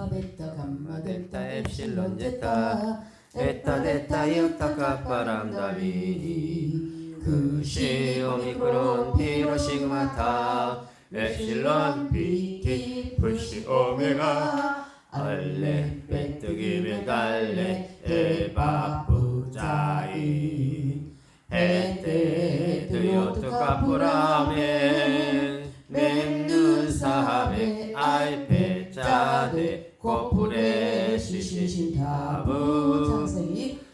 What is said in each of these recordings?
알파 베타 감마 델타 엡실론 엡실론 제타 제타 에타 데타 이오타 카파 람다 미니 그시 오미크론 피로 시그마 타 엡실론 비티 불시 오메가 알레 베트기메 달레 에바 부자이 헤테 드요트 카프라멘 맹눈 사하메 아이페 짜데 코프레 시시신타부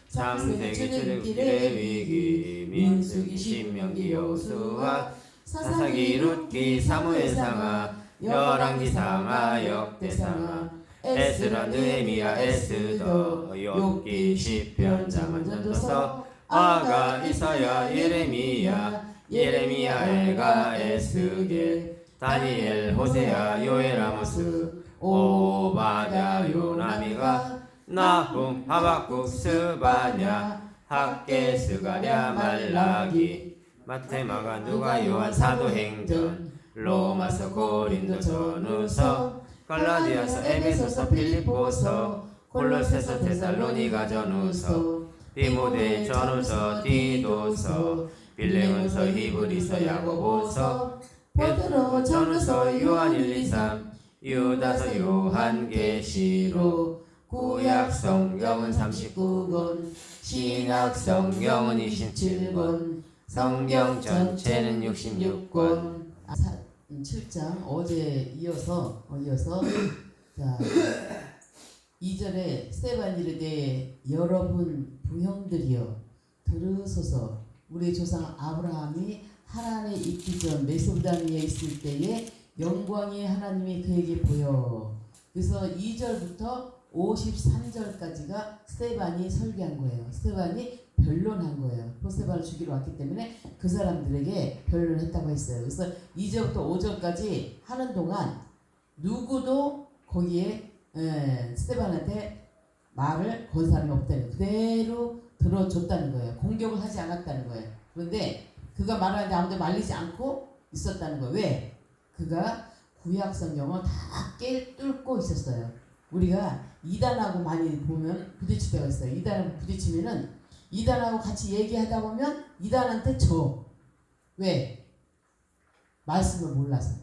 창세기 출애굽길의 위기 민수기 신명기 여호수아 사사기 룻기 사무엘상하 열왕기상하 역대상하 에스라 느헤미야 에스더 욥기 시편 자만 전도서 아가 이사야 예레미야 예레미야 에가 에스겔 다니엘 호세아 요엘 아모스 오바댜 요나미가 나훔 하박국 스바냐 학개 스가랴 말라기 마테마가 누가 요한 사도행전 로마서 고린도 전후서 갈라디아서 에베소서 필립보서 콜로새서 데살로니가 전후서 디모데 전후서 디도서 빌레몬서 히브리서 야고보서 베드로 전후서 요한 1, 2, 3 유다서 요한계시록 구약 성경은 39권 신약 성경은 27권 성경 전체는 66권 7장 어제 이어서 자 2절에 스데반이르 되 여러분 부형들이여 들으소서 우리 조상 아브라함이 하란에 있기 전 메소포타미아에 있을 때에 영광의 하나님이 그에게 보여. 그래서 2절부터 53절까지가 스데반이 설교한 거예요. 스데반이 변론한 거예요. 스데반을 죽이러 왔기 때문에 그 사람들에게 변론했다고 했어요. 그래서 2절부터 5절까지 하는 동안 누구도 거기에 스데반한테 말을 건 사람이 없다는 거예요. 그대로 들어줬다는 거예요. 공격을 하지 않았다는 거예요. 그런데 그가 말하는데 아무도 말리지 않고 있었다는 거예요. 왜? 그가 구약 성경을 다 꿰뚫고 있었어요. 우리가 이단하고 많이 보면 부딪힐 때가 있어요. 이단하고 부딪히면은 이단하고 같이 얘기하다 보면 이단한테 져. 왜? 말씀을 몰라서.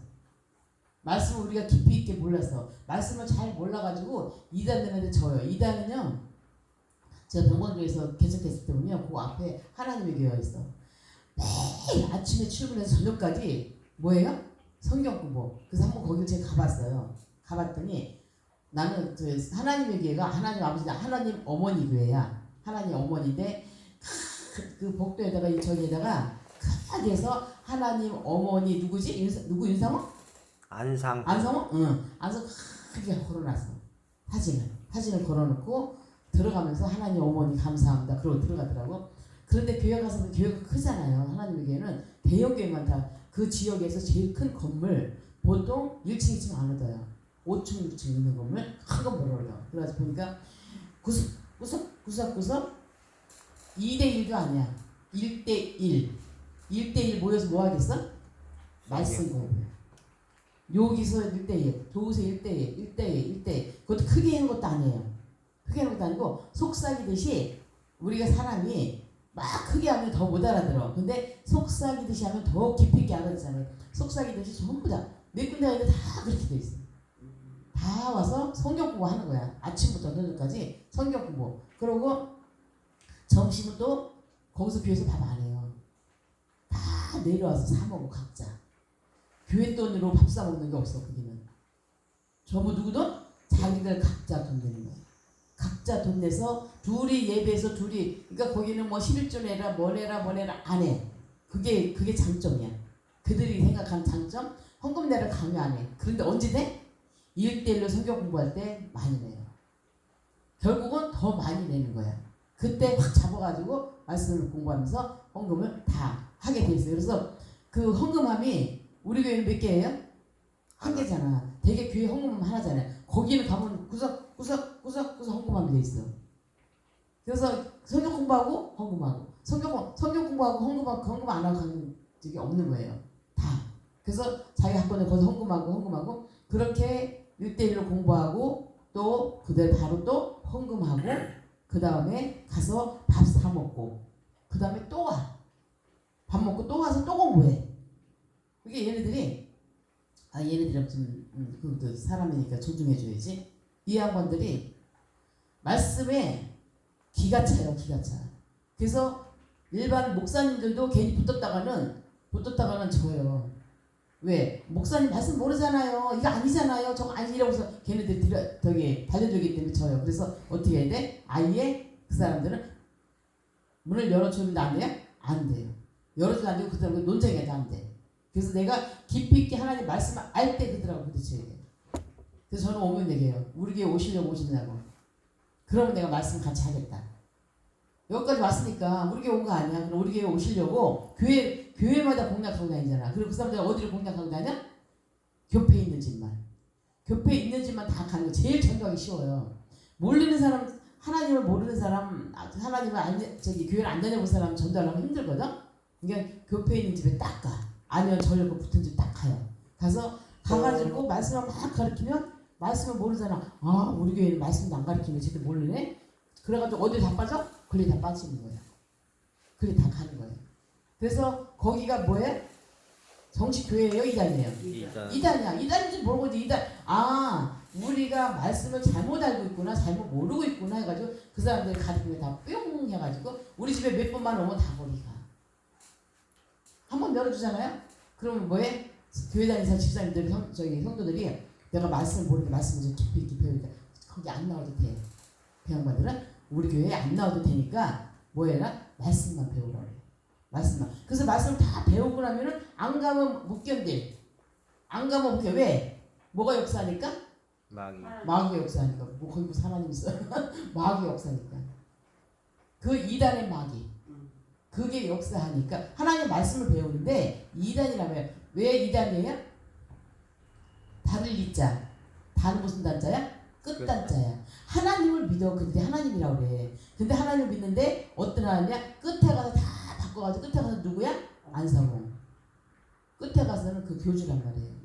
말씀을 우리가 깊이 있게 몰라서. 말씀을 잘 몰라가지고 이단들한테 져요. 이단은요. 제가 병원교에서 개척했을 때 보면 그 앞에 하나님의 교회가 있어. 매일 아침에 출근해서 저녁까지 뭐예요? 성경 공부. 그래서 한번 거기를 제가 가봤어요. 가봤더니 나는 하나님의 교회가 하나님 아버지, 하나님 어머니 교회야. 하나님 어머니인데 그 복도에다가 저기에다가 크게 해서 하나님 어머니 누구지? 누구 윤상호? 안성호? 응. 안성호 크게 걸어놨어. 사진을 걸어놓고 들어가면서 하나님 어머니 감사합니다. 그러고 들어가더라고. 그런데 교회 가서 교회가 크잖아요. 하나님의 교회는 대형 교회만 다 그 지역에서 제일 큰 건물 보통 1층, 2층 안 얻어요. 5층, 6층 있는 건물 큰 건물을 얻어. 그래서 보니까 구석구석 2대1도 아니야. 1대1. 1대1 모여서 뭐 하겠어? 말씀 공부야. 여기서 1대1, 도우서 1대1. 그것도 크게 하는 것도 아니에요. 크게 하는 것도 아니고 속삭이듯이 우리가 사람이 막 크게 하면 더 못 알아들어. 근데 속삭이듯이 하면 더 깊이 있게 알아듣잖아요. 속삭이듯이 전부 다 몇 군데 가는데 다 그렇게 돼 있어. 다 와서 성경 공부 하는 거야. 아침부터 저녁까지 성경 공부. 그러고 점심은 또 거기서 교회에서 밥 안 해요. 다 내려와서 사 먹어 각자. 교회 돈으로 밥 사 먹는 게 없어 거기는. 전부 누구 돈? 자기들 각자 돈 내는 거야. 각자 돈 내서 둘이 예배해서 둘이, 그러니까 거기는 뭐 11조 내라 뭐 내라 안 해. 그게 장점이야. 그들이 생각하는 장점. 헌금 내라 강요 안 해. 그런데 언제 돼? 1대1로 성경 공부할 때 많이 내요. 결국은 더 많이 내는 거야. 그때 확 잡아가지고 말씀을 공부하면서 헌금을 다 하게 돼 있어요. 그래서 그 헌금함이 우리 교회는 몇 개예요? 한 개잖아. 대개 교회 헌금함 하나잖아요. 거기는 가면 구석 헌금함이 돼 있어. 그래서 성경 공부하고 헌금하고 성경 공부하고 헌금 안 하고 가는 적이 없는 거예요. 다. 그래서 자기 학번에 거기서 헌금하고 그렇게 1대1로 공부하고 또 또 그대로 바로 또 헌금하고 그 다음에 가서 밥 사 먹고 그 다음에 또 와. 밥 먹고 또 와서 또 공부해. 그게 얘네들이 얘네들은 좀 그것도 사람이니까 존중해줘야지. 이 양반들이 말씀에 기가 차요. 기가 차. 그래서 일반 목사님들도 괜히 붙었다가는 져요. 왜? 목사님 말씀 모르잖아요. 이거 아니잖아요. 저거 아니라고서 걔네들이 달려들기 때문에 져요. 그래서 어떻게 해야 돼? 아예 그 사람들은 문을 열어주면 안 돼요? 안 돼요. 열어주면 안 되고 그 사람은 논쟁해도 안 돼. 그래서 내가 깊이 있게 하나님 말씀을 알 때 그들하고 부딪혀야 돼요. 그래서 저는 오면 얘기해요. 우리 교회 오시려고 오시냐고. 그러면 내가 말씀 같이 하겠다. 여기까지 왔으니까 우리 교회 온 거 아니야. 그럼 우리 교회 오시려고 교회마다 공략하고 다니잖아. 그리고 그 사람들이 어디를 공략하고 다녀? 교회에 있는 집만. 교회에 있는 집만 다 가는 거 제일 전도하기 쉬워요. 모르는 사람, 하나님을 모르는 사람, 하나님을 교회를 안 다녀본 사람 전도하려면 힘들거든? 그러니까 교회에 있는 집에 딱 가. 아니면 저녁에 붙은 집 딱 가요. 가가지고 말씀을 막 가르치면 말씀을 모르잖아. 아, 우리 교회는 말씀도 안 가르치면 쟤들 모르네? 그래가지고 어디 다 빠져? 그래 다 빠지는 거야. 그래 다 가는 거예요. 그래서 거기가 뭐예요? 정식 교회예요? 이단이에요? 이단이야. 이단인지 모르고 이단. 아, 우리가 말씀을 잘못 알고 있구나, 잘못 모르고 있구나 해가지고 그 사람들이 가르치면 다 뿅 해가지고 우리 집에 몇 번만 오면 다 거기 가. 한번 열어주잖아요? 그러면 뭐해? 교회 다니는 집사님들, 성도들이 내가 말씀을 모르니까 말씀을 좀 깊이 있게 배우니까 거기 안 나와도 돼. 그 양반들은 우리 교회에 안 나와도 되니까 뭐 해라? 말씀만 배우라 그래. 말씀만. 그래서 말씀을 다 배우고 나면은 안 가면 못 견딜. 안 가면 못 견딜. 왜? 뭐가 역사하니까? 마귀가 역사하니까. 뭐 거기 무슨 하나님 있어? 마귀가 역사하니까. 그 이단의 마귀. 그게 역사하니까 하나님 말씀을 배우는데 이단이라면 왜 이단이에요? 달을 이자. 다는 무슨 단자야? 끝단자야. 하나님을 믿어. 근데 하나님이라고 그래. 근데 하나님을 믿는데 어떤 하나님이야? 끝에 가서 다 바꿔가지고 끝에 가서 누구야? 안사모. 끝에 가서는 그 교주란 말이에요.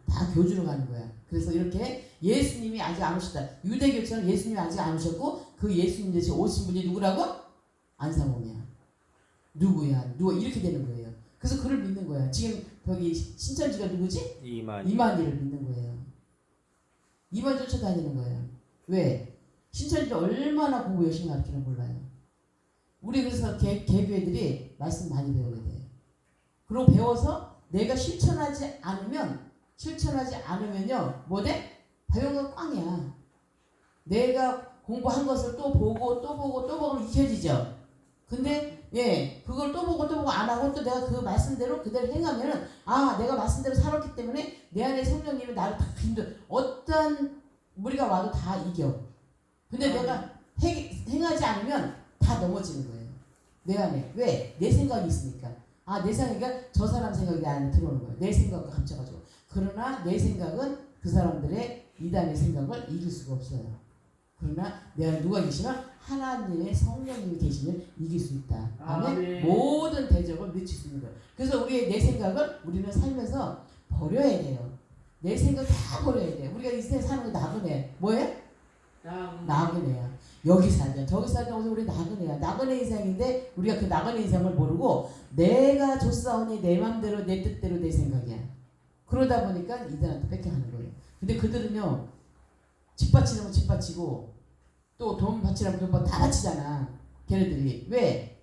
다 교주로 가는 거야. 그래서 이렇게 예수님이 아직 안 오셨다. 유대교처럼 예수님이 아직 안 오셨고 그 예수님 대신 오신 분이 누구라고? 안사모냐. 누구야? 누가 이렇게 되는 거예요. 그래서 그를 믿는 거야. 지금 거기 신천지가 누구지? 이만희를 믿는 거예요. 이만 쫓아다니는 거예요. 왜? 신천지 얼마나 공부 열심히 가르치나 몰라요. 우리 그래서 개교회들이 말씀 많이 배워야 돼요. 그리고 배워서 내가 실천하지 않으면요 뭐 돼? 배운 꽝이야. 내가 공부한 것을 또 보고 익혀지죠. 근데 그걸 또 보고 안 하고 또 내가 그 말씀대로 그대로 행하면은 내가 말씀대로 살았기 때문에 내 안에 성령님이 나를 다 힘들어. 어떤 무리가 와도 다 이겨. 근데 내가 행하지 않으면 다 넘어지는 거예요. 내 안에. 왜? 내 생각이 있으니까. 내 생각이 저 사람 생각이 내 안에 들어오는 거예요. 내 생각과 감춰가지고. 그러나 내 생각은 그 사람들의 이단의 생각을 이길 수가 없어요. 그러나 내 안에 누가 계시나? 하나님의 성령님이 계시면 이길 수 있다. 아멘. 모든 대적을 늦출 수 있는 거예요. 그래서 내 생각을 우리는 살면서 버려야 돼요. 내 생각 다 버려야 돼요. 우리가 이 세상에 사는 게 나그네. 뭐예요? 나그네야. 여기 살자 저기 살자 해서 우리 나그네야. 나그네 인생인데 우리가 그 나그네 인생을 모르고 내가 줬사오니 내 맘대로 내 뜻대로 내 생각이야. 그러다 보니까 이들한테 뺏겨가는 거예요. 근데 그들은요 집 바치려면 집 바치고 또 돈 바치려면 돈 다 바치잖아. 걔네들이. 왜?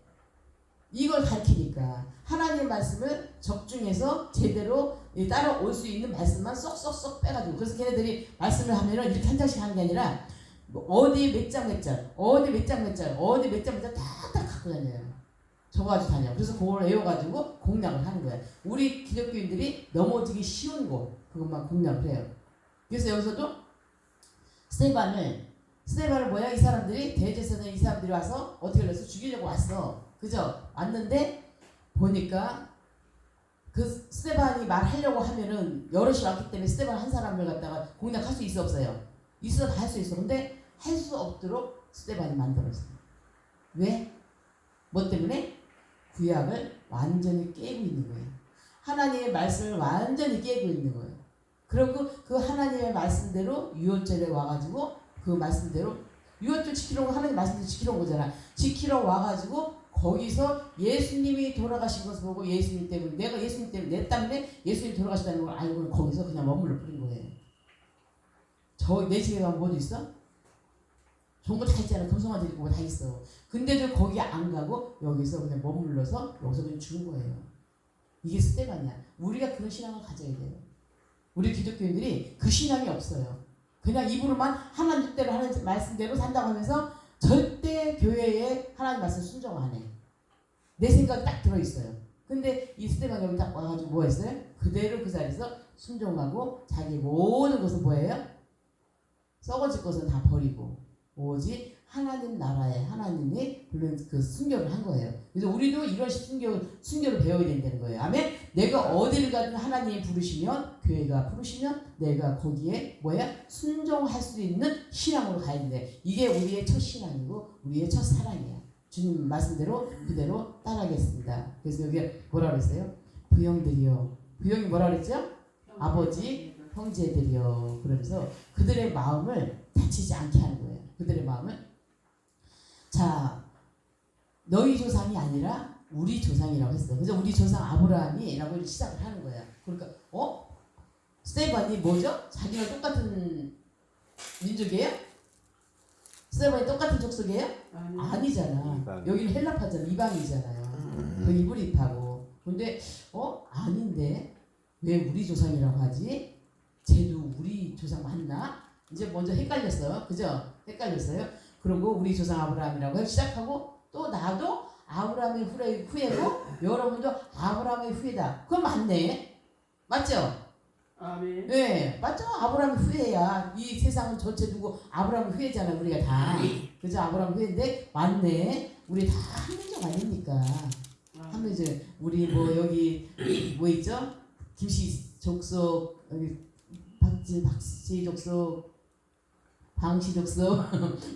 이걸 가르치니까 하나님의 말씀을 적중해서 제대로 따라올 수 있는 말씀만 쏙쏙쏙 빼가지고. 그래서 걔네들이 말씀을 하면은 이렇게 한 장씩 하는 게 아니라 어디 몇 장 딱딱 갖고 다녀요. 적어가지고 다녀요. 그래서 그걸 외워가지고 공략을 하는 거야. 우리 기독교인들이 넘어지기 쉬운 곳 그것만 공략을 해요. 그래서 여기서도 스데반을 뭐야? 이 사람들이 대제사장 이 사람들이 와서 어떻게 해서 죽이려고 왔어. 그죠? 왔는데 보니까 그 스데반이 말하려고 하면은 여럿이 왔기 때문에 스데반 한 사람을 갖다가 공략할 수 있어 없어요? 있어 다 할 수 있어. 근데 할 수 없도록 스데반이 만들었어요. 왜? 뭐 때문에? 구약을 완전히 깨고 있는 거예요. 하나님의 말씀을 완전히 깨고 있는 거예요. 그리고 그 하나님의 말씀대로 유월절에 와가지고 그 말씀대로 유언절 지키러 하나님 말씀대로 지키러 온 거잖아. 지키러 와가지고 거기서 예수님이 돌아가신 것을 보고 예수님 때문에 내가 예수님 때문에 내 때문에 예수님이 돌아가셨다는 걸 알고 거기서 그냥 머물러 뿌린 거예요. 저 내 집에 가면 뭐도 있어? 좋은 거 다 있잖아. 금송아지 있고 다 있어. 근데도 거기 안 가고 여기서 그냥 머물러서 여기서 그냥 죽은 거예요. 이게 스테반이야. 우리가 그런 신앙을 가져야 돼요. 우리 기독교인들이 그 신앙이 없어요. 그냥 입으로만 하나님 뜻대로 하는 말씀대로 산다고 하면서 절대 교회에 하나님 말씀 순종 안 해. 내 생각이 딱 들어있어요. 근데 이 스테반 여기 딱 와가지고 뭐 했어요? 그대로 그 자리에서 순종하고 자기 모든 것을 뭐예요? 썩어질 것은 다 버리고 오직 하나님 나라에 하나님이 물론 그 순교를 한 거예요. 그래서 우리도 이런 순교를 배워야 된다는 거예요. 아멘. 내가 어디를 가든 하나님이 부르시면 교회가 부르시면 내가 거기에 뭐야 순종할 수 있는 신앙으로 가야 되는데 이게 우리의 첫 신앙이고 우리의 첫 사랑이야. 주님 말씀대로 그대로 따라하겠습니다. 그래서 여기 뭐라 그랬어요? 부형들이요. 부형이 뭐라 그랬죠? 아버지 형제들이요. 그러면서 그들의 마음을 다치지 않게 하는 거예요. 그들의 마음을 자 너희 조상이 아니라 우리 조상이라고 했어. 그래서 우리 조상 아브라함이라고 시작을 하는 거야. 그러니까 스테반이 뭐죠? 자기랑 똑같은 민족이에요? 스테반이 똑같은 족속이에요? 아니잖아. 여기는 헬라파잖아. 이방이잖아요. 그 이브리파고. 근데 아닌데 왜 우리 조상이라고 하지? 쟤도 우리 조상 맞나? 이제 먼저 헷갈렸어요. 그죠? 헷갈렸어요. 그리고 우리 조상 아브라함이라고 시작하고 또 나도 아브라함의 후예고 여러분도 아브라함의 후예다. 그건 맞네. 맞죠? 아멘. 네, 맞죠? 아브라함의 후예야. 이 세상은 전체 두고 아브라함의 후예잖아. 우리가 다. 그죠? 아브라함 후예인데 맞네. 우리 다 한민족 아닙니까? 한민족. 우리 뭐 여기 뭐 있죠? 김씨 족속 여기 박씨 족속 방씨 족속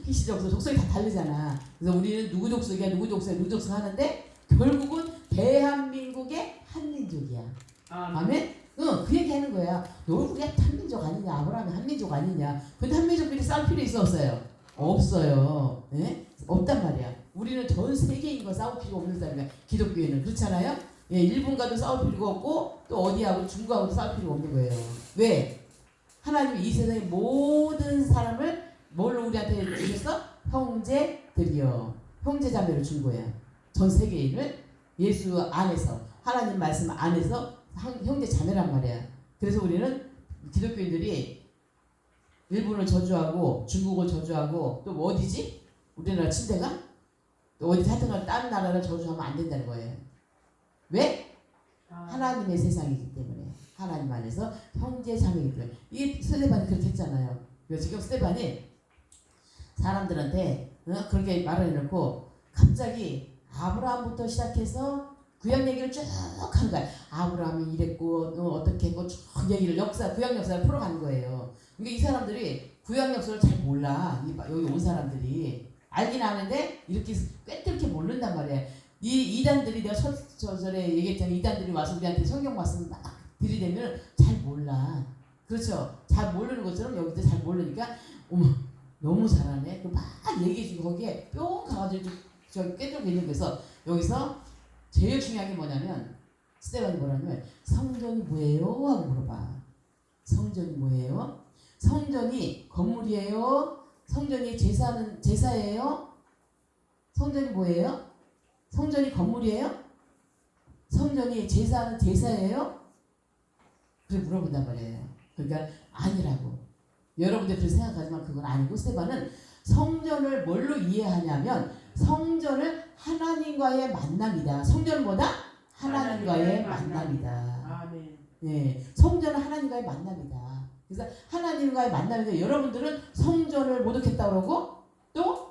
피씨 족속 족속이 다 다르잖아. 그래서 우리는 누구 족속이야 누구 족속 하는데 결국은 대한민국의 한민족이야. 아멘? 그 얘기하는 거야. 너 우리가 한민족 아니냐? 아브라함이 한민족 아니냐? 근데 한민족끼리 싸울 필요 있어 없어요? 없어요. 네? 없단 말이야. 우리는 전 세계인과 싸울 필요가 없는 사람이야. 기독교인은 그렇잖아요? 예, 일본과도 싸울 필요가 없고 또 어디하고 중국하고도 싸울 필요가 없는 거예요. 왜? 하나님이 이 세상의 모든 사람을 뭘로 우리한테 주셨어? 형제들이요. 형제자매로 준 거야. 전 세계인을 예수 안에서 하나님 말씀 안에서 형제자매란 말이야. 그래서 우리는 기독교인들이 일본을 저주하고 중국을 저주하고 또 뭐 어디지? 우리나라 침대가? 또 어디 하여튼간 다른 나라를 저주하면 안 된다는 거예요. 왜? 하나님의 세상이기 때문에. 하나님 안에서 형제 자매이기 때문에. 이 스테반이 그렇게 했잖아요. 그래서 지금 스테반이 사람들한테 그렇게 말을 해놓고 갑자기 아브라함부터 시작해서 구약 얘기를 쭉 하는 거야. 아브라함이 이랬고 어떻게 했고 쭉 얘기를 구약 역사를 풀어가는 거예요. 그러니까 이 사람들이 구약 역사를 잘 몰라. 여기 온 사람들이 알긴 아는데 이렇게 꿰뚫게 모른단 말이야. 이 이단들이 내가 전에 얘기했잖아. 이단들이 와서 우리한테 성경 말씀 막 들이대면 잘 몰라. 그렇죠? 잘 모르는 것처럼 여기도 잘 모르니까 어머 너무 잘하네. 막 얘기해주고 거기에 뿅 가가지고 저기 꿰뚫고 있는 거에서 여기서 제일 중요한 게 뭐냐면 스테반이 뭐냐면 성전이 뭐예요? 하고 물어봐. 성전이 뭐예요? 성전이 건물이에요? 성전이 제사예요? 성전이 뭐예요? 성전이 건물이에요? 성전이 제사예요? 그렇게 물어본단 말이에요. 그러니까 아니라고. 여러분들 그렇게 생각하지만 그건 아니고 스테반은 성전을 뭘로 이해하냐면 성전을 하나님과의 만남이다. 성전은 뭐다? 하나님과의 만남이다. 아멘. 네, 성전은 하나님과의 만남이다. 그래서 하나님과의 만남인데 여러분들은 성전을 모독했다고 그러고 또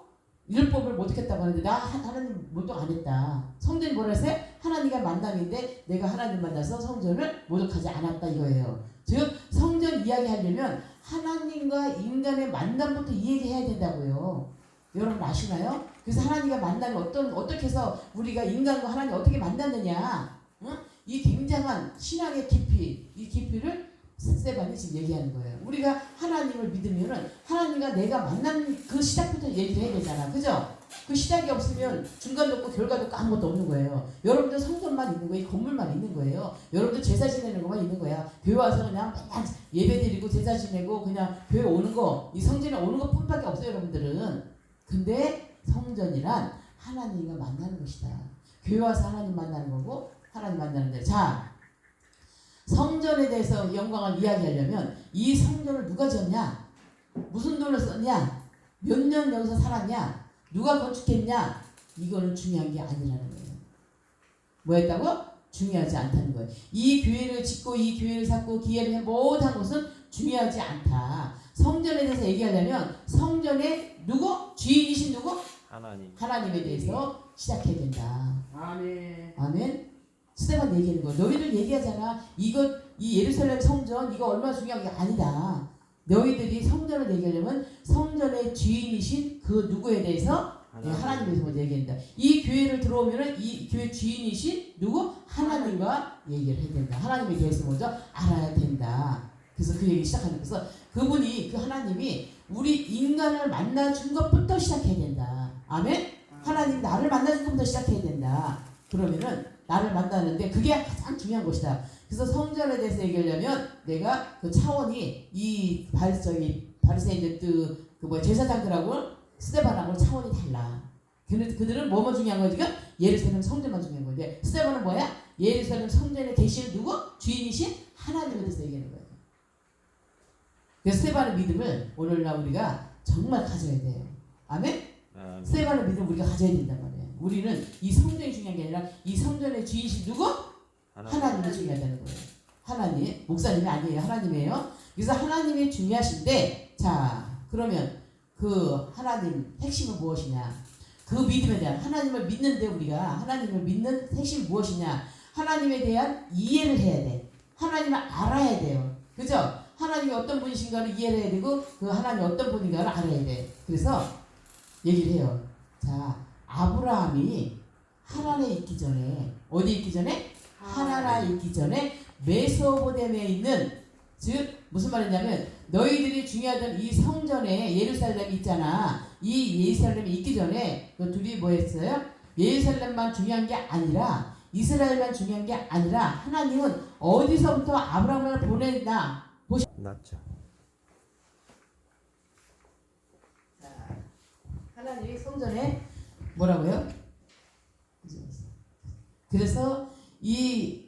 율법을 모독했다고 하는데 나 하나님 모독 안 했다. 성전이 뭐라 했어요? 하나님과 만남인데 내가 하나님 만나서 성전을 모독하지 않았다 이거예요. 즉 성전 이야기하려면 하나님과 인간의 만남부터 이야기해야 된다고요. 여러분 아시나요? 그래서 하나님과 만남이 어떻게 해서 우리가 인간과 하나님 어떻게 만났느냐? 응? 이 굉장한 신앙의 깊이, 이 깊이를 스테반이 지금 얘기하는 거예요. 우리가 하나님을 믿으면은 하나님과 내가 만난 그 시작부터 얘기를 해야 되잖아. 그죠? 그 시작이 없으면 중간도 없고 결과도 없고 아무것도 없는 거예요. 여러분들 성전만 있는 거예요. 이 건물만 있는 거예요. 여러분들 제사 지내는 것만 있는 거야. 교회 와서 그냥 맨날 예배 드리고 제사 지내고 그냥 교회 오는 거, 이 성전에 오는 것 뿐밖에 없어요, 여러분들은. 근데 성전이란 하나님과 만나는 것이다. 교회 와서 하나님 만나는 거고 하나님 만나는 데. 자, 성전에 대해서 영광을 이야기하려면 이 성전을 누가 지었냐? 무슨 돈을 썼냐? 몇 년 여기서 살았냐? 누가 건축했냐? 이거는 중요한 게 아니라는 거예요. 뭐 했다고? 중요하지 않다는 거예요. 이 교회를 짓고 이 교회를 쌓고 기회를 해 못한 것은 중요하지 않다. 성전에 대해서 얘기하려면 성전의 누구? 주인이신 누구? 하나님에 대해서 시작해야 된다. 아멘. 아멘. 스테반 얘기하는 거. 너희들 얘기하잖아. 이 예루살렘 성전 이거 얼마나 중요한 게 아니다. 너희들이 성전을 얘기하려면 성전의 주인이신 그 누구에 대해서 하나님에 대해서 먼저 얘기한다. 이 교회를 들어오면은 이 교회 주인이신 누구? 하나님과 얘기를 해야 된다. 하나님에 대해서 먼저 알아야 된다. 그래서 그 얘기 시작하는 거서 그분이 그 하나님이 우리 인간을 만나준 것부터 시작해야 된다. 아멘. 하나님 나를 만나준 것부터 시작해야 된다. 그러면은 나를 만나는데 그게 가장 중요한 것이다. 그래서 성전에 대해서 얘기하려면 내가 그 차원이 이 바리새인들 그 제사장들하고 스데반하고 차원이 달라. 그들은 뭐만 중요한 거야 지금? 예루살렘 성전만 중요한 건데 스데반은 뭐야? 예루살렘 성전에 계신 누구? 주인이신 하나님에 대해서 얘기하는 거예요. 그래서 스데반의 믿음을 오늘날 우리가 정말 가져야 돼요. 아멘? 스데반의 믿음을 우리가 가져야 된단 말이에요. 우리는 이 성전이 중요한 게 아니라 이 성전의 주인이신 누구? 하나님이 중요하다는 거예요. 하나님, 목사님이 아니에요. 하나님이에요. 그래서 하나님이 중요하신데 자 그러면 그 하나님 핵심은 무엇이냐? 그 믿음에 대한 하나님을 믿는데 우리가 하나님을 믿는 핵심이 무엇이냐? 하나님에 대한 이해를 해야 돼. 하나님을 알아야 돼요. 그죠? 하나님이 어떤 분이신가를 이해를 해야 되고 그 하나님이 어떤 분인가를 알아야 돼. 그래서 얘기를 해요. 자, 아브라함이 하란에 있기 전에 어디 있기 전에? 하나라에 있기 전에 메소포타미아에 있는 즉 무슨 말이냐면 너희들이 중요하던 이 성전에 예루살렘이 있잖아. 이 예루살렘이 있기 전에 그 둘이 뭐 했어요? 예루살렘만 중요한 게 아니라 이스라엘만 중요한 게 아니라 하나님은 어디서부터 아브라함을 보냈나 낫죠. 자, 하나님이 성전에 뭐라고요? 그래서 이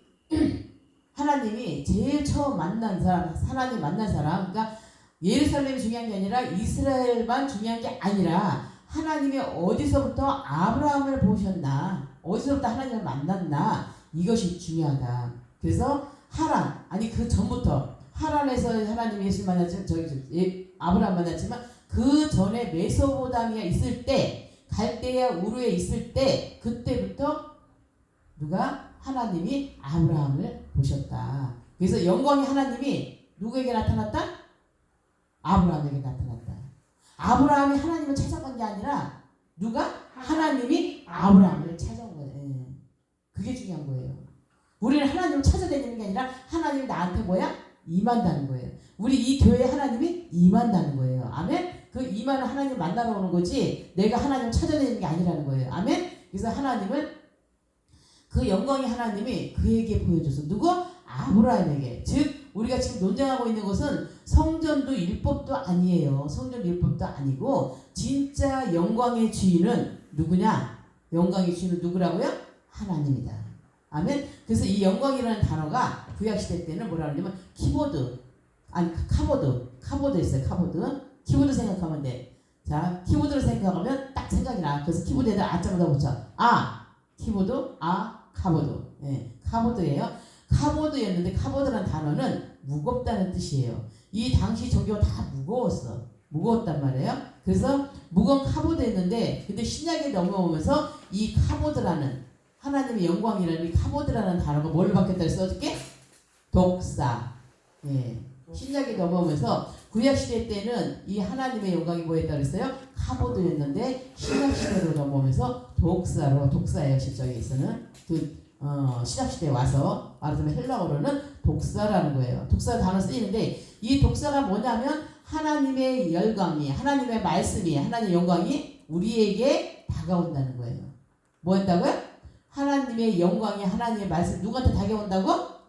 하나님이 제일 처음 만난 사람, 하나님 만난 사람, 그러니까 예루살렘이 중요한 게 아니라 이스라엘만 중요한 게 아니라 하나님이 어디서부터 아브라함을 보셨나, 어디서부터 하나님을 만났나 이것이 중요하다. 그래서 하란, 아니 그 전부터 하란에서 하나님이 예수 만났지만 아브라함 만났지만 그 전에 메소포타미아 있을 때 갈대아 우르에 있을 때 그때부터 누가? 하나님이 아브라함을 보셨다. 그래서 영광의 하나님이 누구에게 나타났다? 아브라함에게 나타났다. 아브라함이 하나님을 찾아간 게 아니라 누가? 하나님이 아브라함을 찾아온 거예요. 그게 중요한 거예요. 우리는 하나님을 찾아다니는 게 아니라 하나님이 나한테 뭐야? 임한다는 거예요. 우리 이 교회에 하나님이 임한다는 거예요. 아멘? 그 임하는 하나님 만나러 오는 거지 내가 하나님을 찾아다니는 게 아니라는 거예요. 아멘? 그래서 하나님을 그 영광의 하나님이 그에게 보여줘서 누구? 아브라함에게. 즉 우리가 지금 논쟁하고 있는 것은 성전도 율법도 아니에요. 성전 율법도 아니고 진짜 영광의 주인은 누구냐? 영광의 주인은 누구라고요? 하나님이다. 아멘. 그래서 이 영광이라는 단어가 구약시대 때는 뭐라 그러냐면 키보드 아니 카보드 있어요. 카보드. 키보드 생각하면 돼. 자 키보드를 생각하면 딱 생각이 나. 그래서 키보드에다 아자마자 붙여. 키보드 카보드. 예, 카보드예요. 카보드였는데 카보드라는 단어는 무겁다는 뜻이에요. 이 당시 종교가 다 무거웠어. 무거웠단 말이에요. 그래서 무거운 카보드였는데 근데 신약에 넘어오면서 이 카보드라는 하나님의 영광이라는 이 카보드라는 단어가 뭘 바뀌었다 써줄게? 독사. 예. 신약에 넘어오면서 구약시대 때는 이 하나님의 영광이 뭐였다 그랬어요? 카보드였는데 신약시대로 넘어오면서 독사예요. 실적에 있어는 그 신학시대에 와서 말하자면 헬라어로는 독사라는 거예요. 독사 단어 쓰이는데 이 독사가 뭐냐면 하나님의 열광이, 하나님의 말씀이, 하나님의 영광이 우리에게 다가온다는 거예요. 뭐 한다고요? 하나님의 영광이, 하나님의 말씀 누구한테 다가온다고?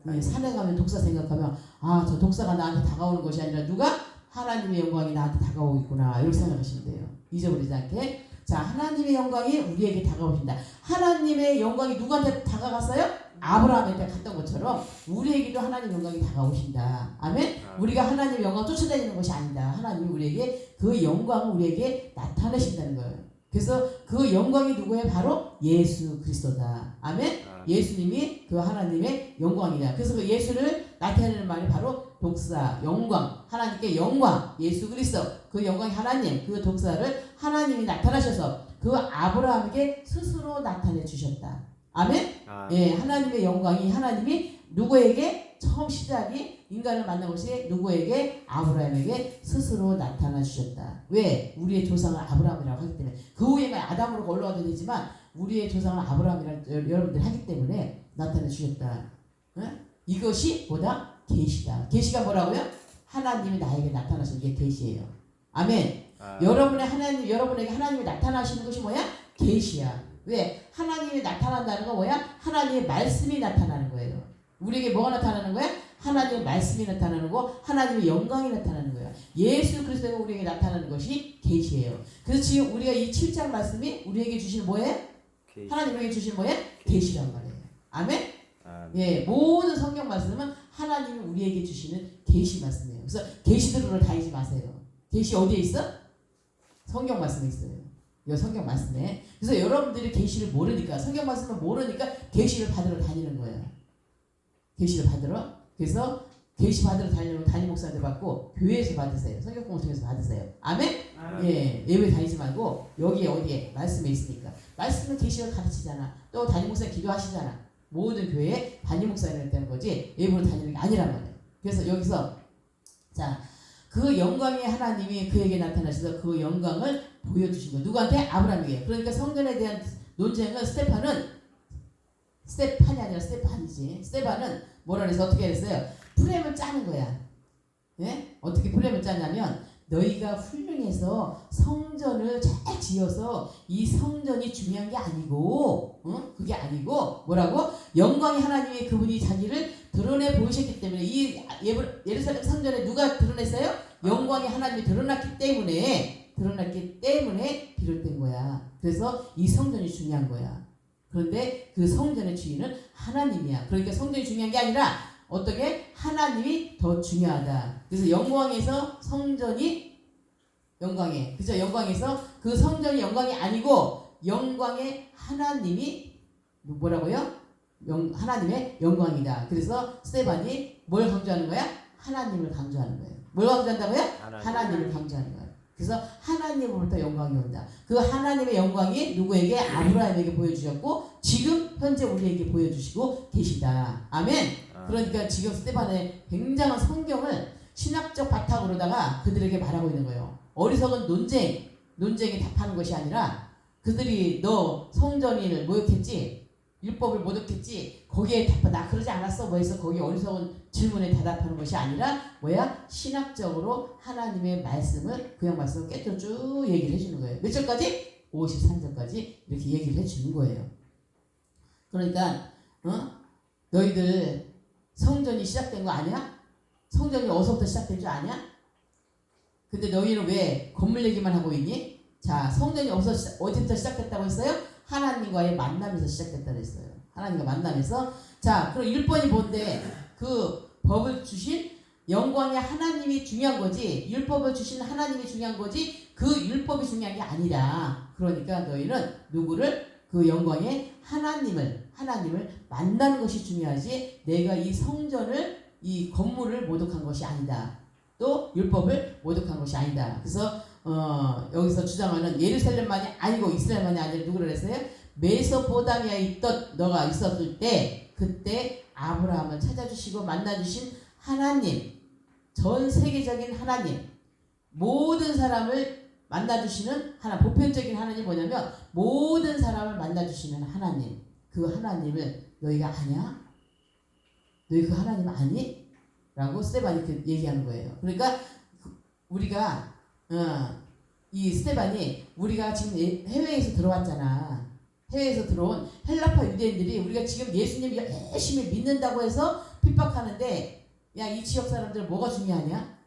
네, 산에 가면 독사 생각하면 아, 저 독사가 나한테 다가오는 것이 아니라 누가? 하나님의 영광이 나한테 다가오고 있구나 이렇게 생각하시면 돼요. 잊어버리지 않게. 자, 하나님의 영광이 우리에게 다가오신다. 하나님의 영광이 누구한테 다가갔어요? 아브라함한테 갔던 것처럼 우리에게도 하나님의 영광이 다가오신다. 아멘? 우리가 하나님의 영광 쫓아다니는 것이 아니다. 하나님이 우리에게 그 영광을 우리에게 나타내신다는 거예요. 그래서 그 영광이 누구예요? 바로 예수 그리스도다. 아멘? 예수님이 그 하나님의 영광이다. 그래서 그 예수를 나타내는 말이 바로 독사, 영광, 하나님께 영광, 예수 그리스도, 그 영광이 하나님, 그 독사를 하나님이 나타나셔서 그 아브라함에게 스스로 나타내 주셨다. 아멘? 예, 하나님의 영광이 하나님이 누구에게 처음 시작이 인간을 만난 것이 누구에게? 아브라함에게 스스로 나타나 주셨다. 왜? 우리의 조상을 아브라함이라고 하기 때문에. 그 후에만 아담으로 올라가도 되지만 우리의 조상을 아브라함이라고 여러분들이 하기 때문에 나타내 주셨다. 이것이 뭐다? 계시다. 계시가 뭐라고요? 하나님이 나에게 나타나시는 게 계시예요. 아멘. 여러분의 하나님, 여러분에게 하나님이 나타나시는 것이 뭐야? 계시야. 왜? 하나님이 나타난다는 건 뭐야? 하나님의 말씀이 나타나는 거예요. 우리에게 뭐가 나타나는 거야? 하나님의 말씀이 나타나는 거, 하나님의 영광이 나타나는 거야. 예수 그리스도가 우리에게 나타나는 것이 계시예요. 그래서 지금 우리가 이 7장 말씀이 우리에게 주신 뭐예요? 하나님 우리에게 주신 뭐예요? 계시란 말이에요. 아멘? 예, 모든 성경 말씀은 하나님이 우리에게 주시는 계시 말씀이에요. 그래서 계시들으로 다니지 마세요. 계시 어디에 있어? 성경 말씀에 있어요. 이 성경 말씀에. 그래서 여러분들이 계시를 모르니까, 성경 말씀을 모르니까 계시를 받으러 다니는 거예요. 계시를 받으러. 그래서 계시 받으러 다니려면 담임 목사한테 받고 교회에서 받으세요. 성경 공부 통해서 받으세요. 아멘? 예, 예배 다니지 말고 여기에 어디에 말씀에 있으니까. 말씀은 계시를 가르치잖아. 또 담임 목사 기도하시잖아. 모든 교회에 담임 목사를 되는 거지 예배로 다니는 게 아니란 말이에요. 그래서 여기서 자, 그 영광의 하나님이 그에게 나타나셔서 그 영광을 보여주신 거예요. 누구한테? 아브라함에게. 그러니까 성전에 대한 논쟁은 스테판이 아니라 스테판이지. 스테판은 뭐라 그래서 어떻게 했어요? 프레임을 짜는 거야. 예? 어떻게 프레임을 짜냐면 너희가 훌륭해서 성전을 잘 지어서 이 성전이 중요한 게 아니고 그게 아니고 뭐라고? 영광의 하나님이 그분이 자기를 드러내 보이셨기 때문에 이 예루살렘 성전에 누가 드러냈어요? 영광의 하나님이 드러났기 때문에 비롯된 거야. 그래서 이 성전이 중요한 거야. 그런데 그 성전의 주인은 하나님이야. 그러니까 성전이 중요한 게 아니라 어떻게? 하나님이 더 중요하다. 그래서 영광에서 성전이 영광에, 그죠? 영광에서 그 성전이 영광이 아니고 영광의 하나님이 뭐라고요? 하나님의 영광이다. 그래서 스테반이 뭘 강조하는 거야? 하나님을 강조하는 거예요. 뭘 강조한다고요? 하나님을 강조하는 거예요. 그래서 하나님으로부터 영광이 온다. 그 하나님의 영광이 누구에게? 아브라함에게 보여주셨고 지금 현재 우리에게 보여주시고 계시다. 아멘. 그러니까 지금 스테반의 굉장한 성경을 신학적 바탕으로다가 그들에게 말하고 있는 거예요. 어리석은 논쟁에 답하는 것이 아니라 그들이 너 성전을 모욕했지, 율법을 모독했지, 거기에 답하 나 그러지 않았어 뭐 해서 거기 어리석은 질문에 대답하는 것이 아니라 뭐야? 신학적으로 하나님의 말씀을 구약 말씀을 깨뜨려 쭉 얘기를 해주는 거예요. 몇 절까지? 53절까지 이렇게 얘기를 해주는 거예요. 그러니까 너희들 성전이 시작된 거 아니야? 성전이 어디서부터 시작된 줄 아냐? 근데 너희는 왜 건물 얘기만 하고 있니? 자, 성전이 어디부터 시작됐다고 했어요? 하나님과의 만남에서 시작됐다고 했어요. 하나님과 만남에서. 자, 그럼 1번이 뭔데? 그 법을 주신 영광의 하나님이 중요한 거지, 율법을 주신 하나님이 중요한 거지, 그 율법이 중요한 게 아니라. 그러니까 너희는 누구를? 그 영광의 하나님을 만나는 것이 중요하지 내가 이 성전을, 이 건물을 모독한 것이 아니다. 또 율법을 모독한 것이 아니다. 그래서 여기서 주장하는 예루살렘만이 아니고 이스라엘만이 아니라 누구를 했어요? 메소포타미아에 너가 있었을 때 그때 아브라함을 찾아주시고 만나주신 하나님, 전 세계적인 하나님, 모든 사람을 만나주시는 하나님, 보편적인 하나님이 뭐냐면 모든 사람을 만나주시는 하나님, 그 하나님을 너희가 아냐? 너희 그 하나님 아니? 라고 스데반이 얘기하는 거예요. 그러니까 우리가 이 스데반이 우리가 지금 해외에서 들어왔잖아. 해외에서 들어온 헬라파 유대인들이 우리가 지금 예수님 열심히 믿는다고 해서 핍박하는데 야, 이 지역 사람들 뭐가 중요하냐?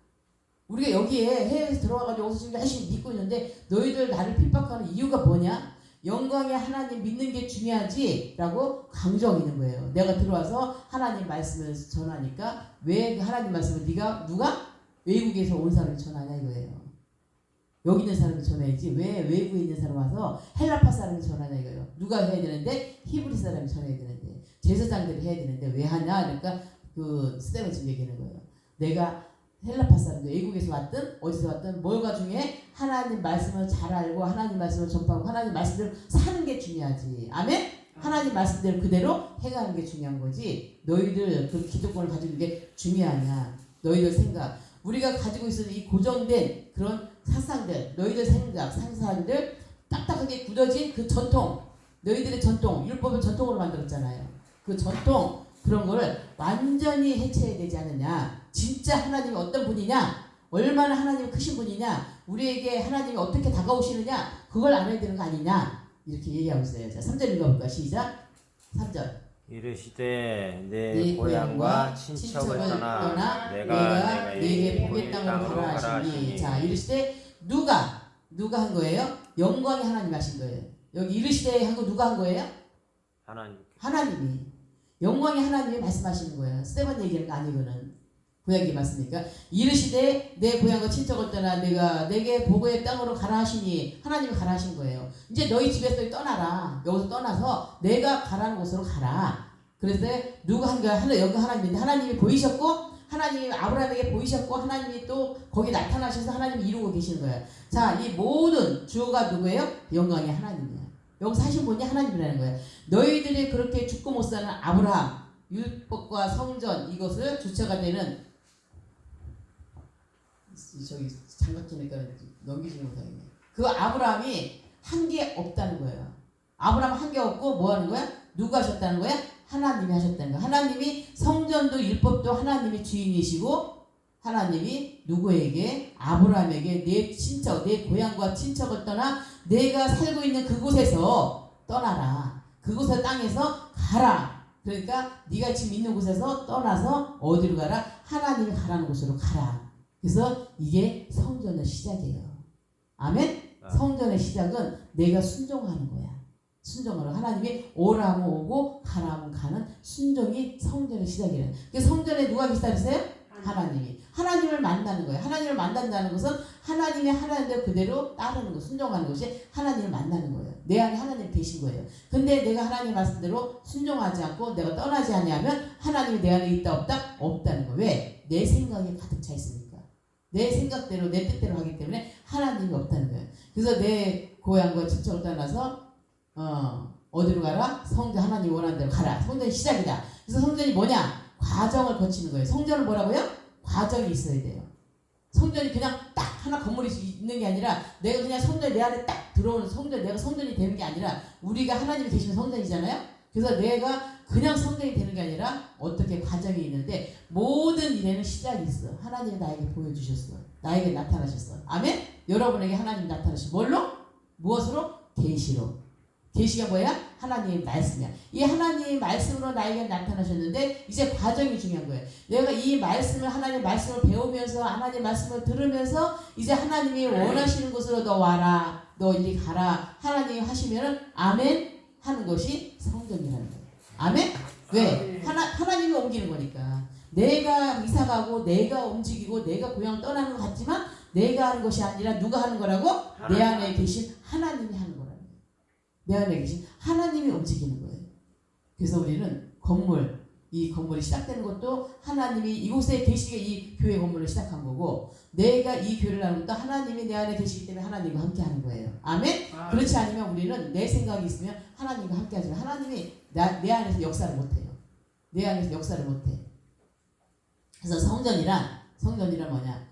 우리가 여기에 해외에서 들어와가지고 여기서 지금 열심히 믿고 있는데 너희들 나를 핍박하는 이유가 뭐냐? 영광의 하나님 믿는 게 중요하지 라고 강조하고 있는 거예요. 내가 들어와서 하나님 말씀을 전하니까 왜 그 하나님 말씀을 누가 외국에서 온 사람이 전하냐 이거예요. 여기 있는 사람이 전해야지 왜 외국에 있는 사람 와서 헬라파 사람이 전하냐 이거예요. 누가 해야 되는데 히브리 사람이 전해야 되는데 제사장들이 해야 되는데 왜 하냐? 그러니까 그 스데반 지금 얘기하는 거예요. 내가 헬라파 사람들 외국에서 왔든 어디서 왔든 뭐가 중요해? 하나님 말씀을 잘 알고 하나님 말씀을 전파하고 하나님 말씀대로 사는 게 중요하지. 아멘? 하나님 말씀대로 그대로 해가는 게 중요한 거지. 너희들 그 기득권을 가지고 게 중요하냐? 너희들 생각. 우리가 가지고 있는 이 고정된 그런 사상들, 너희들 생각, 상상들 딱딱하게 굳어진 그 전통, 너희들의 전통, 율법을 전통으로 만들었잖아요. 그 전통 그런 거를 완전히 해체해야 되지 않느냐. 진짜 하나님이 어떤 분이냐, 얼마나 하나님이 크신 분이냐, 우리에게 하나님이 어떻게 다가오시느냐, 그걸 알아야 되는 거 아니냐, 이렇게 얘기하고 있어요. 자, 3절 읽어볼까? 시작. 3절. 이르시되 내 고향과 친척을 떠나 내가 네게 복의 땅으로 가라 하시니. 자, 이르시되 누가 한 거예요? 영광의 하나님 하신 거예요. 여기 이르시되 한 거 누가 한 거예요? 하나님이. 영광의 하나님이 말씀하시는 거예요. 스데반 얘기하는 거 아니고는. 구약이 맞습니까? 이르시되 내 고향과 친척을 떠나 내가 내게 복의 땅으로 가라 하시니. 하나님이 가라 하신 거예요. 이제 너희 집에서 떠나라. 여기서 떠나서 내가 가라는 곳으로 가라. 그래서 누가 한 거야? 여기 하나님인데 하나님이 보이셨고 하나님이 아브라함에게 보이셨고 하나님이 또 거기 나타나셔서 하나님이 이루고 계시는 거예요. 자, 이 모든 주가 누구예요? 영광의 하나님이야. 여기서 하신 분이 하나님이라는 거예요. 너희들이 그렇게 죽고 못 사는 아브라함, 율법과 성전 이것을 주체가 되는 저기 장갑 끼니까 넘기지 못하겠네. 그 아브라함이 한 게 없다는 거예요. 아브라함 한 게 없고 뭐 하는 거야? 누가 하셨다는 거야? 하나님이 하셨다는 거야. 하나님이 성전도 율법도 하나님이 주인이시고 하나님이 누구에게? 아브라함에게 내 친척, 내 고향과 친척을 떠나 내가 살고 있는 그곳에서 떠나라. 그곳의 땅에서 가라. 그러니까 네가 지금 있는 곳에서 떠나서 어디로 가라? 하나님이 가라는 곳으로 가라. 그래서 이게 성전의 시작이에요. 아멘? 성전의 시작은 내가 순종하는 거야. 순종하는 하나님이 오라 하면 오고 가라 하면 가는 순종이 성전의 시작이에요. 그래서 성전에 누가 기다리세요? 하나님이. 하나님을 만나는 거예요. 하나님을 만난다는 것은 하나님의 하나님대로 그대로 따르는 거, 순종하는 것이 하나님을 만나는 거예요. 내 안에 하나님이 계신 거예요. 근데 내가 하나님 말씀대로 순종하지 않고 내가 떠나지 않으면 하나님이 내 안에 있다 없다? 없다는 거예요. 왜? 내 생각이 가득 차 있으니까. 내 생각대로 내 뜻대로 하기 때문에 하나님이 없다는 거예요. 그래서 내 고향과 친척을 떠나서 어디로 가라? 성전 하나님 원하는 대로 가라. 성전이 시작이다. 그래서 성전이 뭐냐? 과정을 거치는 거예요. 성전은 뭐라고요? 과정이 있어야 돼요. 성전이 그냥 딱 하나 건물이 있는 게 아니라 내가 그냥 성전이 내 안에 딱 들어오는 성전, 내가 성전이 되는 게 아니라 우리가 하나님이 계시는 성전이잖아요. 그래서 내가 그냥 성전이 되는 게 아니라 어떻게 과정이 있는데 모든 일에는 시작이 있어. 하나님이 나에게 보여주셨어. 나에게 나타나셨어. 아멘? 여러분에게 하나님 나타나셨어. 뭘로? 무엇으로? 계시로. 계시가 뭐야? 하나님의 말씀이야. 이 하나님의 말씀으로 나에게 나타나셨는데 이제 과정이 중요한 거예요. 내가 이 말씀을 하나님의 말씀을 배우면서 하나님의 말씀을 들으면서 이제 하나님이 원하시는 곳으로 너 와라. 너 이리 가라. 하나님이 하시면은 아멘 하는 것이 성전이라는 거예요. 아멘? 왜? 하나님이 옮기는 거니까. 내가 이사가고 내가 움직이고 내가 고향을 떠나는 것 같지만 내가 하는 것이 아니라 누가 하는 거라고? 내 안에 계신 하나님이 하는 거라는 거예요. 내 안에 계신 하나님이 움직이는 거예요. 그래서 우리는 이 건물이 시작되는 것도 하나님이 이곳에 계시게 이 교회 건물을 시작한 거고 내가 이 교회를 하는 것도 하나님이 내 안에 계시기 때문에 하나님과 함께 하는 거예요. 아멘? 그렇지 않으면 우리는 내 생각이 있으면 하나님과 함께 하지만 하나님이 내 안에서 역사를 못해요. 내 안에서 역사를 못해. 그래서 성전이란 뭐냐?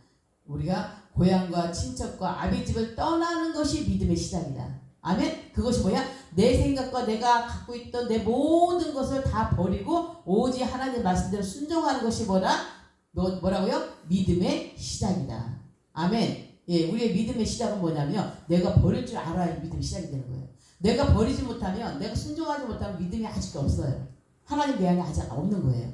우리가 고향과 친척과 아비집을 떠나는 것이 믿음의 시작이다. 아멘. 그것이 뭐야? 내 생각과 내가 갖고 있던 내 모든 것을 다 버리고 오직 하나님 말씀대로 순종하는 것이 뭐라고요? 믿음의 시작이다. 아멘. 예, 우리의 믿음의 시작은 뭐냐면 내가 버릴 줄 알아야 믿음의 시작이 되는 거예요. 내가 버리지 못하면, 내가 순종하지 못하면 믿음이 아직도 없어요. 하나님 내 안에 아직 없는 거예요.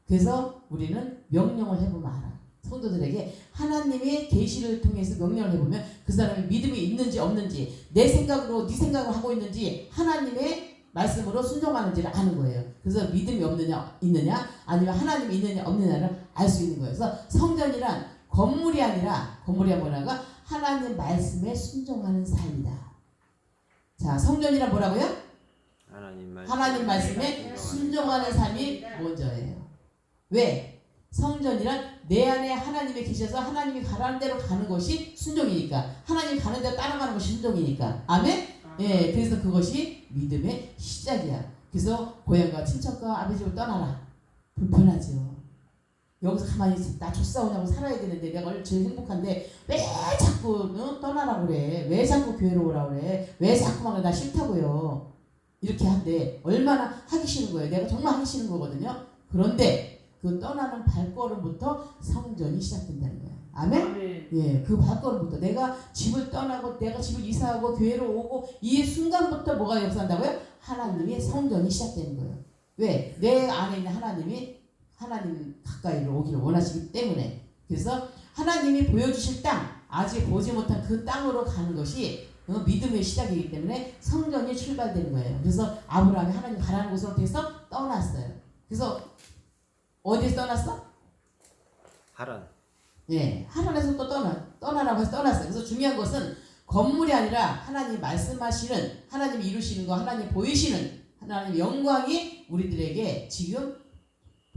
그래서 우리는 명령을 해보면 알아. 성도들에게 하나님의 계시를 통해서 명령을 해보면 그 사람이 믿음이 있는지 없는지, 내 생각으로 네 생각을 하고 있는지 하나님의 말씀으로 순종하는지를 아는 거예요. 그래서 믿음이 있느냐 아니면 하나님이 있느냐 없느냐를 알 수 있는 거예요. 그래서 성전이란 건물이 아니라 뭐라가 하나님 말씀에 순종하는 삶이다. 자, 성전이란 뭐라고요? 하나님 말씀에 순종하는 삶이 먼저예요. 왜? 성전이란 내 안에 하나님이 계셔서 하나님이 가라는 대로 가는 것이 순종이니까, 하나님이 가는 대로 따라가는 것이 순종이니까. 아멘? 예, 그래서 그것이 믿음의 시작이야. 그래서 고향과 친척과 아버지를 떠나라. 불편하죠. 여기서 가만히 나 쫓아오냐고 살아야 되는데 내가 제일 행복한데 왜 자꾸 떠나라고 그래? 왜 자꾸 교회로 오라고 그래? 왜 자꾸만 나 싫다고요? 이렇게 한데 얼마나 하기 싫은 거예요. 내가 정말 하기 싫은 거거든요. 그런데 그 떠나는 발걸음부터 성전이 시작된다는 거예요. 아멘? 예, 그 발걸음부터 내가 집을 떠나고 내가 집을 이사하고 교회로 오고 이 순간부터 뭐가 역사한다고요? 하나님의 성전이 시작되는 거예요. 왜? 내 안에 있는 하나님이 하나님 가까이로 오기를 원하시기 때문에. 그래서 하나님이 보여주실 땅, 아직 보지 못한 그 땅으로 가는 것이 믿음의 시작이기 때문에 성전이 출발되는 거예요. 그래서 아브라함이 하나님 가라는 곳으로 해서 떠났어요. 그래서 어디에서 떠났어? 하란. 예, 하란에서 또 떠나라고 해서 떠났어요. 그래서 중요한 것은 건물이 아니라 하나님 말씀하시는, 하나님이 이루시는 거, 하나님 보이시는 하나님 영광이 우리들에게 지금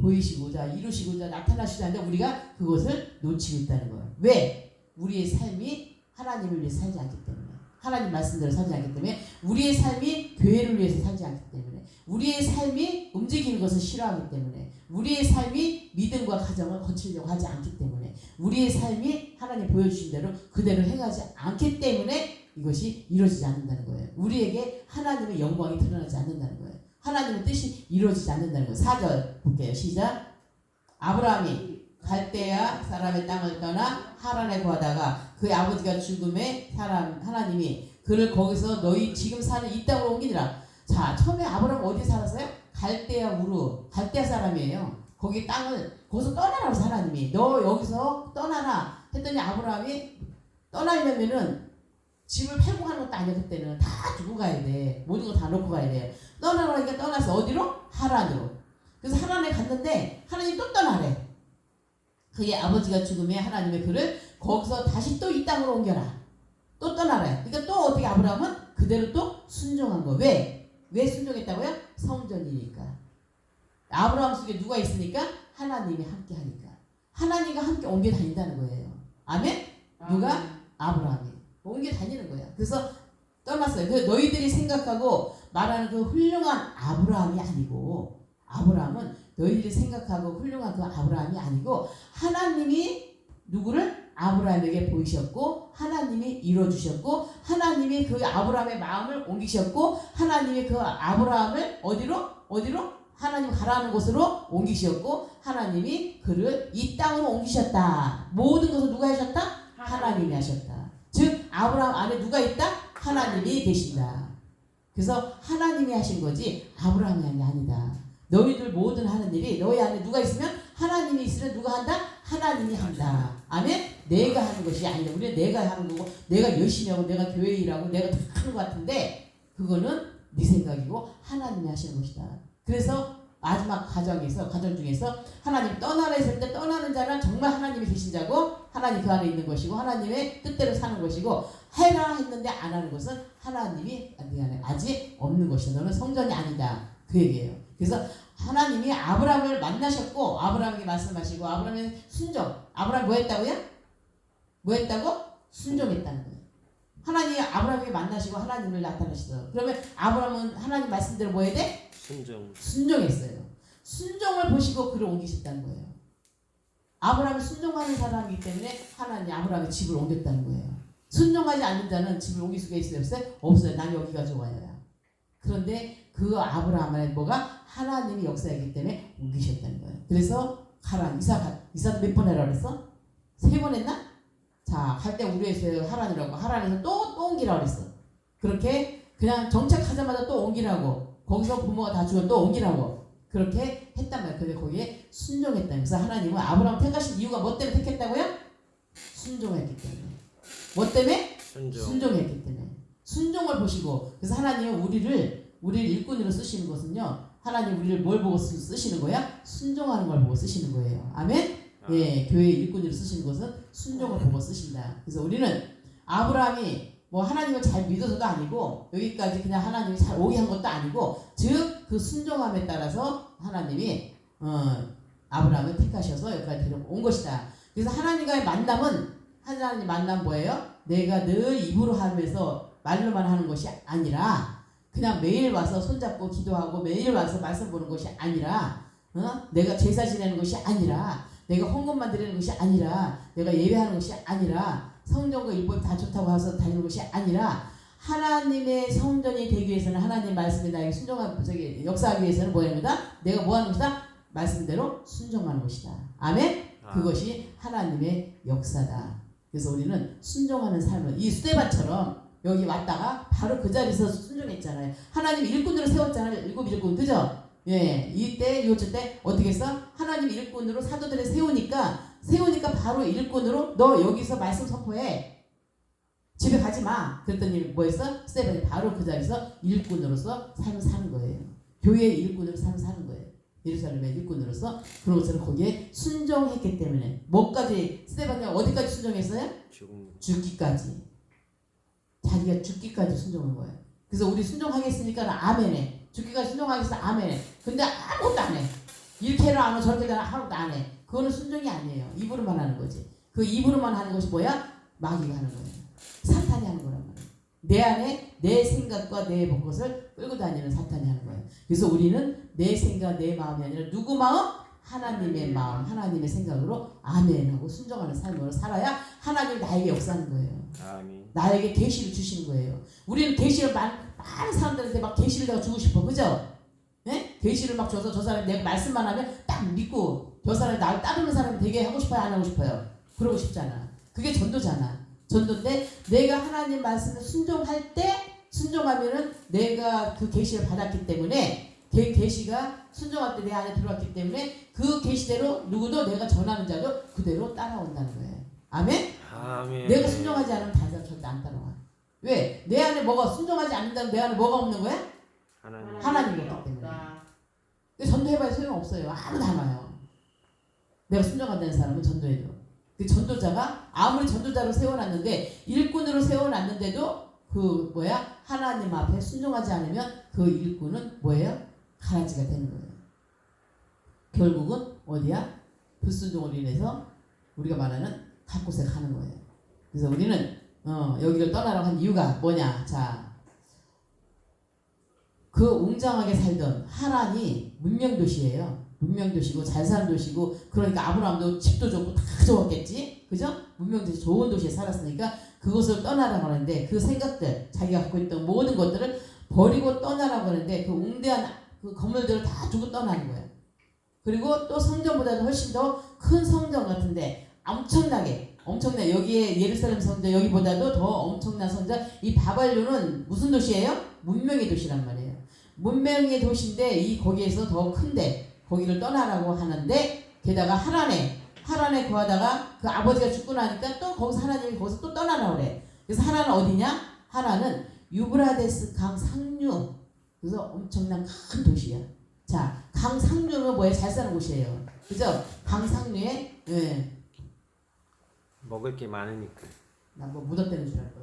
보이시고자 이루시고자 나타나시자 하는데 우리가 그것을 놓치고 있다는 거예요. 왜? 우리의 삶이 하나님을 위해 살지 않기 때문에, 하나님 말씀대로 살지 않기 때문에, 우리의 삶이 교회를 위해서 살지 않기 때문에, 우리의 삶이 움직이는 것을 싫어하기 때문에, 우리의 삶이 믿음과 가정을 거치려고 하지 않기 때문에, 우리의 삶이 하나님 보여주신 대로 그대로 행하지 않기 때문에 이것이 이루어지지 않는다는 거예요. 우리에게 하나님의 영광이 드러나지 않는다는 거예요. 하나님의 뜻이 이루어지지 않는다는 거예요. 4절 볼게요. 시작. 아브라함이 갈대아 사람의 땅을 떠나 하란에 거하다가 그의 아버지가 죽음에 하나님이 그를 거기서 너희 지금 사는 이 땅으로 옮기니라. 자, 처음에 아브라함 어디 살았어요? 갈대아 우르, 갈대아 사람이에요. 거기 땅을 거기서 떠나라고 하나님이 너 여기서 떠나라 했더니 아브라함이 떠나려면은 집을 팔고 가는 것도 아니야. 그때는 다 두고 가야 돼. 모든 거 다 놓고 가야 돼요. 떠나라고 하니까 떠나서 어디로? 하란으로. 그래서 하란에 갔는데 하나님 또 떠나래. 그의 아버지가 죽음에 하나님의 그를 거기서 다시 또 이 땅으로 옮겨라. 또 떠나래. 그러니까 또 어떻게 아브라함은 그대로 또 순종한 거. 왜? 왜 순종했다고요? 성전이니까. 아브라함 속에 누가 있으니까? 하나님이 함께 하니까. 하나님과 함께 옮겨 다닌다는 거예요. 아멘? 누가? 아브라함이. 옮겨 다니는 거예요. 그래서 떠났어요. 그래서 너희들이 생각하고 말하는 그 훌륭한 아브라함이 아니고, 아브라함은 너희들이 생각하고 훌륭한 그 아브라함이 아니고 하나님이 누구를? 아브라함에게 보이셨고 하나님이 이뤄주셨고 하나님이 그 아브라함의 마음을 옮기셨고 하나님이 그 아브라함을 어디로? 하나님 가라는 곳으로 옮기셨고 하나님이 그를 이 땅으로 옮기셨다. 모든 것을 누가 하셨다? 하나님이 하셨다. 즉 아브라함 안에 누가 있다? 하나님이 계신다. 그래서 하나님이 하신 거지 아브라함이 아니다. 너희들 모든 하는 일이 너희 안에 누가 있으면 하나님이 있으면 누가 한다? 하나님이 한다. 아멘? 내가 하는 것이 아니라 우리는 내가 하는 거고 내가 열심히 하고 내가 교회 일하고 내가 다 하는 것 같은데 그거는 네 생각이고 하나님이 하시는 것이다. 그래서 마지막 가정 중에서 하나님 떠나라 했을 때 떠나는 자는 정말 하나님이 계신 자고 하나님 그 안에 있는 것이고 하나님의 뜻대로 사는 것이고 해라 했는데 안 하는 것은 하나님이 네 안에 아직 없는 것이다. 너는 성전이 아니다. 그 얘기예요. 그래서 하나님이 아브라함을 만나셨고 아브라함에게 말씀하시고 아브라함의 순종. 아브라함이 뭐 했다고요? 뭐 했다고? 순종했다는 거예요. 하나님이 아브라함에게 만나시고 하나님을 나타내시더라고요. 그러면 아브라함은 하나님 말씀대로 뭐 해야 돼? 순종했어요. 순종을 보시고 그를 옮기셨다는 거예요. 아브라함이 순종하는 사람이기 때문에 하나님이 아브라함의 집을 옮겼다는 거예요. 순종하지 않는 자는 집을 옮길 수가 있어요? 없어요? 없어요. 난 여기가 좋아요. 그런데 그 아브라함 안에 뭐가 하나님이 역사했기 때문에 옮기셨다는 거예요. 그래서 하란 이사 몇 번 해라 그랬어? 3번 했나? 자, 갈 때 우리에서 하란이라고 하란에서 또 옮기라 그랬어. 그렇게 그냥 정착하자마자 또 옮기라고 거기서 부모가 다 죽어 또 옮기라고 그렇게 했단 말이에요. 근데 거기에 순종했다. 그래서 하나님은 아브라함 택하신 이유가 뭐 때문에 택했다고요? 순종했기 때문에. 뭐 때문에? 순종했기 때문에. 순종을 보시고 그래서 하나님은 우리를 일꾼으로 쓰시는 것은요. 하나님 우리를 뭘 보고 쓰시는 거야? 순종하는 걸 보고 쓰시는 거예요. 아멘? 예, 교회 일꾼으로 쓰시는 것은 순종을 보고 쓰신다. 그래서 우리는 아브라함이 뭐 하나님을 잘 믿어서도 아니고 여기까지 그냥 하나님이 잘 오게 한 것도 아니고 즉 그 순종함에 따라서 하나님이 아브라함을 택하셔서 여기까지 데려온 것이다. 그래서 하나님과의 만남은 하나님 만남 뭐예요? 내가 늘 입으로 하면서 말로만 하는 것이 아니라 그냥 매일 와서 손잡고 기도하고 매일 와서 말씀 보는 것이 아니라 내가 제사 지내는 것이 아니라 내가 헌금만 드리는 것이 아니라 내가 예배하는 것이 아니라 성전과 율법 다 좋다고 해서 다니는 것이 아니라 하나님의 성전이 되기 위해서는 하나님의 말씀에 나에게 역사하기 위해서는 뭐입니다? 내가 뭐 하는 것이다? 말씀대로 순종하는 것이다. 아멘? 그것이 하나님의 역사다. 그래서 우리는 순종하는 삶을 이 스데반처럼 여기 왔다가 바로 그 자리에서 순종했잖아요. 하나님 일꾼으로 세웠잖아요. 일곱 일꾼 그죠? 예, 이때 요즘 때 어떻게 했어? 하나님 일꾼으로 사도들을 세우니까 바로 일꾼으로 너 여기서 말씀 선포해. 집에 가지 마. 그랬더니 뭐 했어? 스데반이 바로 그 자리에서 일꾼으로서 삶을 사는 거예요. 교회의 일꾼으로 삶을 사는 거예요. 예루살렘의 일꾼으로서 그런 것처럼 거기에 순종했기 때문에 뭐까지 스데반이 어디까지 순종했어요? 죽기까지. 자기가 죽기까지 순종한 거예요. 그래서 우리 순종하겠으니까 아멘해. 죽기까지 순종하겠어 아멘해. 근데 아무것도 안 해. 이렇게 해라 안 해. 저렇게 해라 아무것도 안 해. 그거는 순종이 아니에요. 입으로만 하는 거지. 그 입으로만 하는 것이 뭐야? 마귀가 하는 거예요. 사탄이 하는 거란 말이에요. 내 안에 내 생각과 내 것을 끌고 다니는 사탄이 하는 거예요. 그래서 우리는 내 생각, 내 마음이 아니라 누구 마음? 하나님의 마음, 하나님의 생각으로 아멘하고 순종하는 삶으로 살아야 하나님이 나에게 역사하는 거예요. 아멘. 나에게 계시를 주시는 거예요. 우리는 계시를 많은 사람들한테 막 계시를 내가 주고 싶어, 그죠? 예? 계시를 막 줘서 저 사람이 내가 말씀만 하면 딱 믿고 저 사람이 나를 따르는 사람이 되게 하고 싶어요, 안 하고 싶어요? 그러고 싶잖아. 그게 전도잖아. 전도인데 내가 하나님 말씀을 순종할 때 순종하면은 내가 그 계시를 받았기 때문에 그 계시가 순종할 때 내 안에 들어왔기 때문에 그 계시대로 누구도 내가 전하는 자도 그대로 따라온다는 거예요. 아멘? 아멘. 내가 순종하지 않으면 다른 사람 절대 안 따라와. 왜? 내 안에 뭐가 순종하지 않는다면 내 안에 뭐가 없는 거야? 하나님이 없기 때문에. 전도해봐야 소용없어요. 아무도 안 와요. 내가 순종한다는 사람은 전도해줘. 그 전도자가 아무리 전도자로 세워놨는데 일꾼으로 세워놨는데도 그 뭐야? 하나님 앞에 순종하지 않으면 그 일꾼은 뭐예요? 가라지가 되는 거예요. 결국은 어디야? 불순종으로 인해서 우리가 말하는 갓곳에 가는 거예요. 그래서 우리는 여기를 떠나라고 한 이유가 뭐냐? 자, 그 웅장하게 살던 하란이 문명도시예요. 문명도시고 잘 사는 도시고 그러니까 아브라함도 집도 좋고 다 좋았겠지, 그죠? 문명도시 좋은 도시에 살았으니까 그것을 떠나라고 하는데 그 생각들 자기가 갖고 있던 모든 것들을 버리고 떠나라고 하는데 그 웅대한 그 건물들을 다 두고 떠나는 거예요. 그리고 또 성전보다도 훨씬 더 큰 성전 같은데 엄청나게 여기에 예루살렘 성전 여기보다도 더 엄청난 성전. 이 바발론은 무슨 도시예요? 문명의 도시란 말이에요. 문명의 도시인데 이 거기에서 더 큰데 거기를 떠나라고 하는데 게다가 하란에 거하다가 그 아버지가 죽고 나니까 또 거기서 하나님이 거기서 또 떠나라고 그래. 그래서 하란은 어디냐? 하란은 유브라데스 강 상류. 그래서 엄청난 큰 도시야. 자, 강 상류는 뭐예요? 잘 사는 곳이에요. 그죠? 강 상류에 먹을 게 많으니까. 나 뭐 묻었다는 줄 알고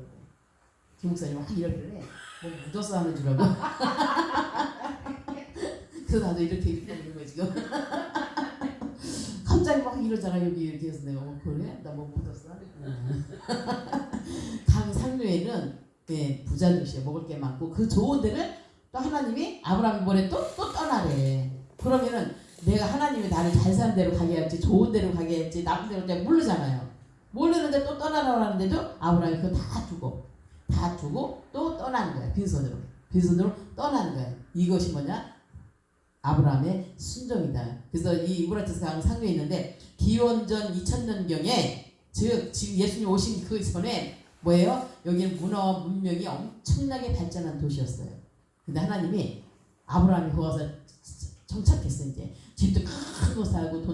김목사님 막 이러길래 뭐 묻어서 하는 줄 알고 그래서 나도 이렇게 하는 거야 지금. 갑자기 막 이러잖아 여기 이렇게 해서 내가 그래? 나 뭐 묻었어? 강 상류에는 부자 도시에 먹을 게 많고 그 좋은 데를 또 하나님이 아브라함이 뭐래 또 떠나래. 그러면은 내가 하나님이 나를 잘 사는 데로 가게 할지 좋은 데로 가게 할지 나쁜 데로 내가 모르잖아요. 모르는데 또 떠나라고 하는데도 아브라함이 그거 다 주고 또 떠나는 거야. 빈손으로 떠나는 거야. 이것이 뭐냐? 아브라함의 순종이다. 그래서 이 유브라데스 강 상류에 있는데 기원전 2000년경에 즉 지금 예수님 오신 그 전에 뭐예요? 여기는 문화 문명이 엄청나게 발전한 도시였어요. 근데 하나님이 아브라함이 거기 와서 정착했어. 이제 집도 큰 거 사고 돈